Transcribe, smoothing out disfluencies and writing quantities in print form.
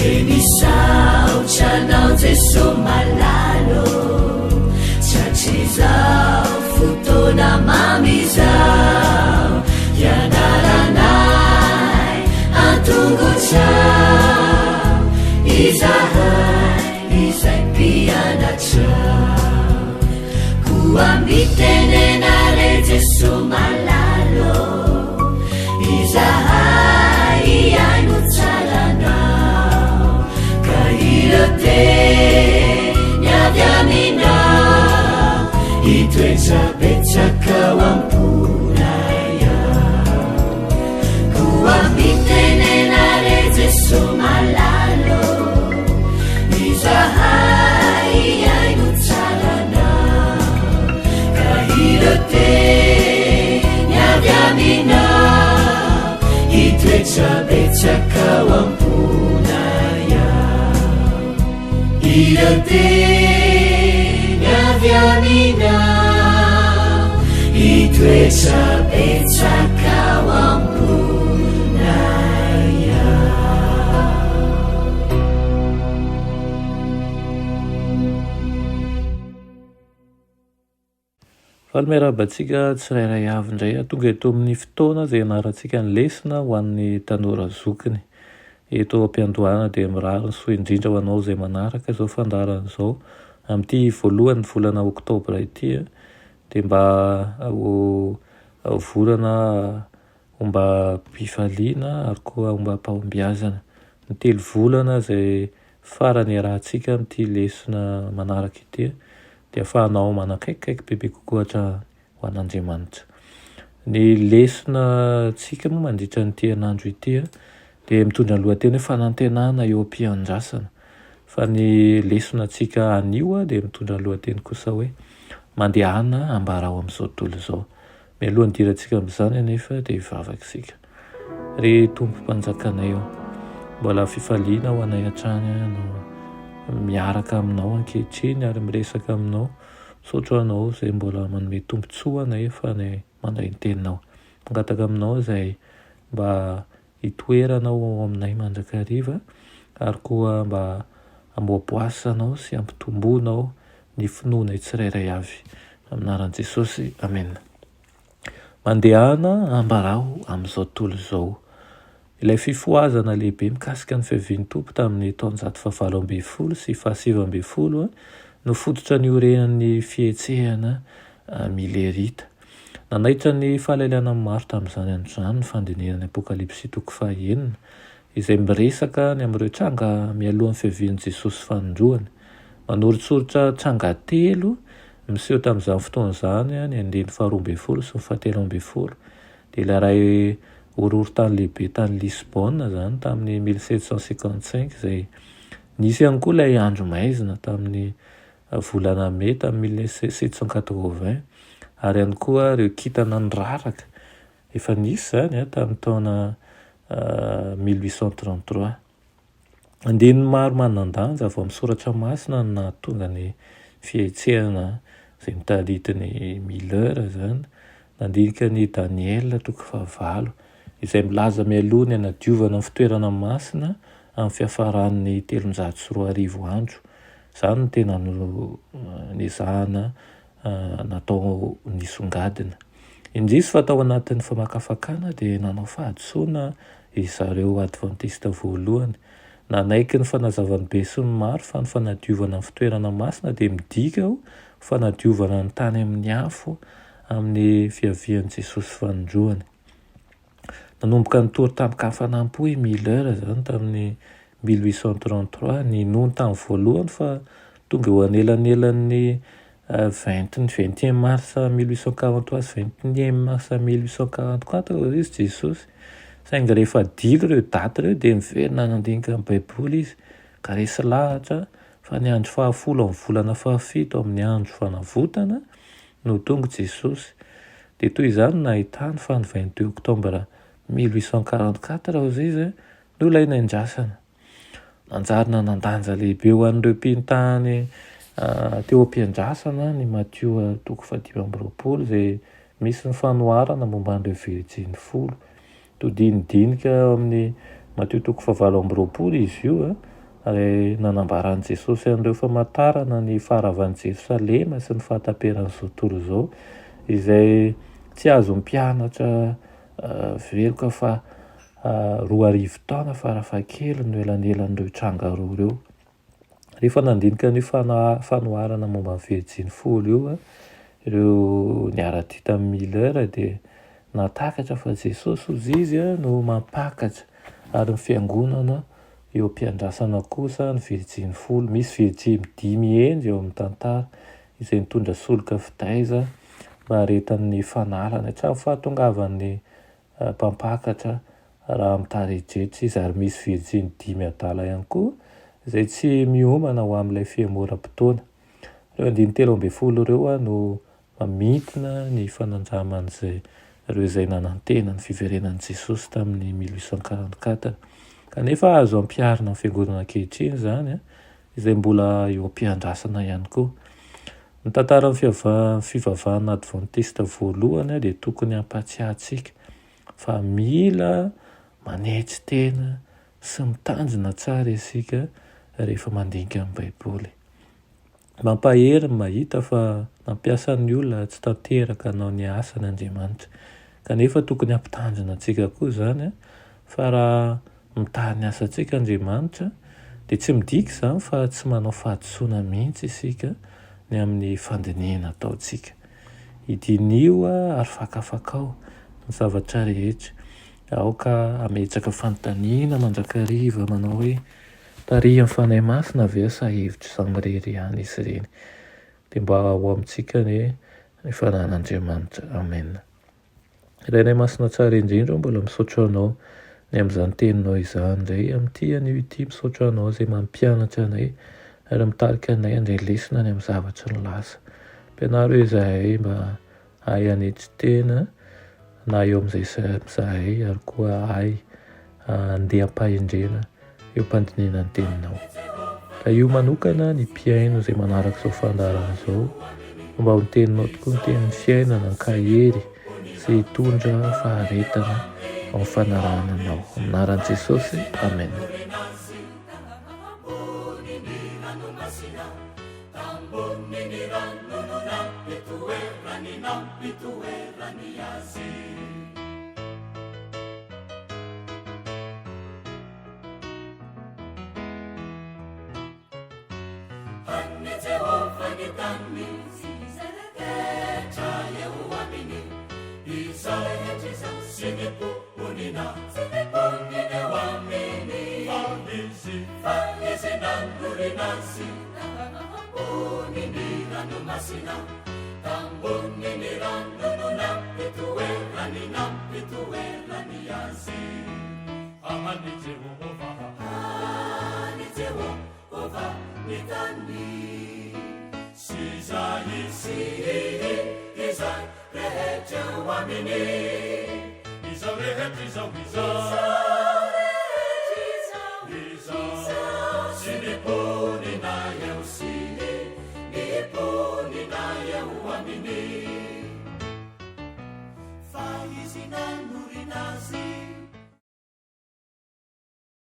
enisaochanao jeso malalo chachizao fotona mamizao yanaranay antongotsao izahay izay mpianatrao koambitenenare jeso malalo izahay iaino tsaranao ka irate niavy aminao itoetsabetsakao amponaya koambitenenare jeso malalo izahay iaino tsaranao ka irate niavy aminao itoetsabetsakao amponaya irate niavy aminao itoetsabetsakao amponaya. falomerabantsika tsirairay avy indray tonga eto amin'ny fotoana izay anarantsika ny lesona ho an'ny tanora zokiny eto ampiandohana dia mirary ny soa indrindra ho anao izay manaraka izao fandarana izao amin'ity voalohany volana oktobra ity dia mba volana mba mpifaliana ary koa mba mpahombiazana ny telo volana izay farany arahantsika amin'ity lesona manaraka ity dia afahanao manakaikikaiky bebe kokoatra ho an'Andriamanitra. Ny lesona tsika moa mandritra ny herinandro ity dia mitondra ny lohateny hoe fanantenana eo am-piandrasana, fa ny lesona tsika anio dia mitondra ny lohateny kosa hoe mandehana ambarao amin'izao tontolo izao. Mialohan'ny dirantsika amin'izany anefa dia hivavaka isika. Ry tompo mpanjakanay eo, mbola fifaliana ho anay hatrany no miaraka aminao ankehitriny ary miresaka aminao, misaotra anao izay mbola manome tombontsoa anay fa ny mandray ny teninao, mangataka aminao izay mba hitoeranao ao aminay mandrakariva ary koa mba amboaboasanao sy ampitomboanao ny finoana tsirairay avy aminaran'i Jesosy, amen. Mandehana ambarao amin'izao tontolo izao. Ilay fifoazana lehibe mikasika ny fiavian'ny tompo tamin'ny taonjato fahavalo ambin'ny folo sy fahasivy ambin'ny folo no fototra ny orenan'ny fihetsehana milerita. Nanaitra ny fahalaliana maro tamin'izany androizany ny fandinihana apokalipsy toko fahaenina izay miresaka ny amin'ireo tranga mialohan'ny fiavian'i Jesosy fanondroany. Manoritsoritra tranga telo miseho tamin'izany fotoana izany ny andiny faharoa ambin'ny folo sy ny fahatelo ambin'ny folo. Dia ilay iray horohorontany lehibe tany Lisbonne izany tamin'ny 1755 izay nisy ihany koa ilay andro maizina tamin'ny volana Mai tamin'ny 1780 ary ihany koa ireo kintana niraraka efa nisy izany tamin'ny taona 1833. Andininy maro manan-danja avy amin'ny soratra masina no nahatonga ny fihetsehana izay nitalitiny Miller izany, nandinika ny Daniel toko fahavalo izay milaza mialoha ny anadiovana ny fitoerana masina amin'ny fiafaran'ny 310 andro. Izany no tena nizahana natao nisongadina. Indrisy fa tao anatin'ny famakafakana dia nanao fahadisoana izareo adventista voalohany. Nanaiky ny fanazavan'ny be sy ny maro fa ny fanadiovana ny fitoerana masina dia midika ho fanadiovana ny tany amin'ny afo amin'ny fiavian'i Jesosy fanondroany. Nanomboka nitory tamin'ny kafanampo i Miller izany tamin'ny 1833 ny nohony tamin'ny voalohany fa tonga eo anelanelan'ny 21 mars 1843 sy 21 mars 1844 izy Jesosy. Saingy rehefa dilo ireo daty ireo dia miverina nandinika amin'ny baiboly izy ka resy lahatra fa ny andro fahafolo amin'ny volana fahafito amin'ny andro fanavotana no tonga Jesosy. Dia toy izany nahitany fa ny 22 oktobra 1844 hozy izy no ilaina indrasana. Nanjarina nandanja lehibe ho an'ireo mpintany teo am-piandrasana ny Matthieu toko 10 izay misy ny fanoharana momba an'ireo virjiny 10. Todinidinika amin'ny Matthieu toko 9 izy io ary nanambaran' Jesosy an'ireo famantarana ny faharavan'i Jerosalema sy ny fahataperan'izao tontolo izao, izay tsy azo mpianatra veloka fa 2,000 taona farafahakeliny no elanelan'ireo tranga roa ireo. Rehefa nandinika ny fanoharana momba ny Virjiny folo io ireo niara-tia tamin'ny Miller dia natakatra fa Jesosy ozy izy no mampakatra ary ny fiangonana eo am-piandrasana kosa ny Virjiny folo. Misy Virjiny 5 enjy eo amin'ny tantara izay nitondra soloka fidaiza mba haretan'ny fanalana hatramin'ny fahatongavan'ny mpampakatra raha mitarejetra izy, ary misy Virjiny 5 adala ihany koa izay tsy miomana ho amin'ilay fihemoram-potoana. Ireo 170 ireo no mamintina ny fanandraman'izay ireo izay nanantena ny fiverenan'i Jesosy tamin'ny 1844. Kanefa azo ampiharina ny fiangonana ankehitriny izany izay mbola eo am-piandrasana ihany koa. Ny tantaran'ny fivavahana adventista voalohany dia tokony hampatsiahantsika fa mila manetry tena sy mitandrina tsara isika rehefa mandinika amin'ny Baiboly. Mampahery ny mahita fa nampiasa ny olona tsy tanteraka hanao ny asany Andriamanitra, kanefa tokony hampitandrina antsika koa izany fa raha mitaha ny asantsika Andriamanitra dia tsy midika izany fa tsy manao fahadisoana mihitsy isika ny amin'ny fandiniana ataontsika. Idinio ary fakafakao ny zavatra rehetra. Aoka ametraka fanontaniana mandrakariva manao hoe tarihy amin'ny fanahy masina ve sa hevitra samirery ihany izy ireny, dia mba ao amintsika ny fanan'Andriamanitra. Amen. Ilainay masina tsara indrindra mbola misaotra anao ny amin'izany teninao izany indray amin'ity anio ity, misaotra anao izay mampianatra anay ary mitarika anay andray lesona ny amin'ny zavatra ny lasa. Ampianaro izahay mba hay hanetry tena na eo amin'izay mizahay ary koa hay andeha ampahendrena eo am-pandiniana ny teninao. Da io manokana ny mpiaino izay manaraka izao fandarana izao mba ho teninao tokoa ny tenin'ny fiainana, ny kahery izay hitondra faharetana amin'ny fanarahana anao. Amin'ny anaran'i Jesosy, amen. Faizi na nurinazi